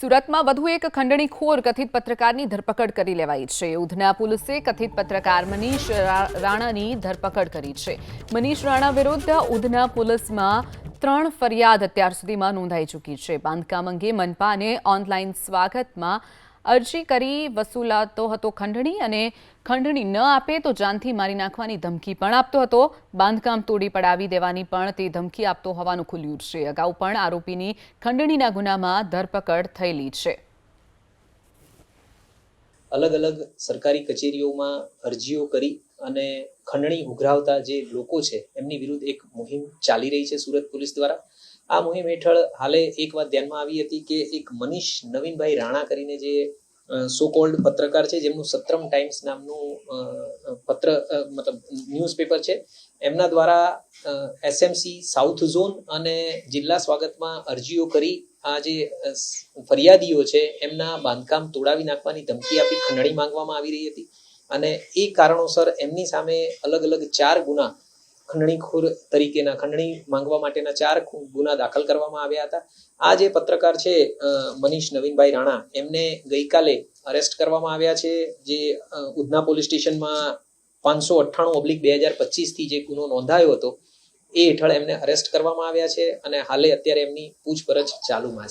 સુરતમાં વધુ એક ખંડણીખોર કથિત પત્રકારની ધરપકડ કરી લેવાઈ છે। ઉધના પોલીસે કથિત પત્રકાર મનીષ રાણાની ધરપકડ કરી છે। મનીષ રાણા વિરુદ્ધ ઉધના પોલીસમાં 3 ફરિયાદ અત્યાર સુધીમાં નોંધાઈ ચૂકી છે। બાંધકામ અંગે મનપાને ઓનલાઈન સ્વાગતમાં અરજી કરી વસૂલાતો હતો ખંડણી અને ખંડણી ન આપે તો જાનથી મારી નાખવાની ધમકી પણ આપતો હતો। બાંધકામ તોડી પડાવી દેવાની પણ તે ધમકી આપતો હોવાનું ખુલ્યું છે। અગાઉ પણ આરોપીની ખંડણીના ગુનામાં ધરપકડ થયેલી છે। अलग अलग सरकारी कचेरीओमां अरजीओ करी अने खंडणी उघरावता जे लोको छे एमनी विरुद्ध एक मुहिम चाली रही है सूरत पुलिस द्वारा। आ मुहिम हेठळ हाले एक बात ध्यानमां आवी हती के एक मनीष नवीनभाई राणा करीने जे सो कॉल्ड पत्रकार छे जेमनुं सत्रम टाइम्स नामनुं पत्र मतलब न्यूज़पेपर छे एमना द्वारा एसएमसी साउथ झोन अने जिल्ला स्वागतमां अरजीओ करी आ जे फरियादीओ छे एमना बांधकाम तोड़ावी नाखवानी धमकी आपी खंडणी मांगवामां आवी रही हती अने ए कारणोसर एमनी सामे अलग अलग 4 गुना खंडणीखोर तरीकेना खंडणी मांगवा माटेना 4 गुना दाखल करवामां आव्या हता। आ जे पत्रकार छे मनीष नवीनभाई राणा एमने गईकाले अरेस्ट करवामां आव्या छे। जे उधना पोलीस स्टेशनमां 598/2025 थी जे गुनो नोंधायो हतो ए हेठळ एमने अरेस्ट करवामां आव्या छे अने हाले अत्यारे एमनी पूछपरछ चालुमां छे।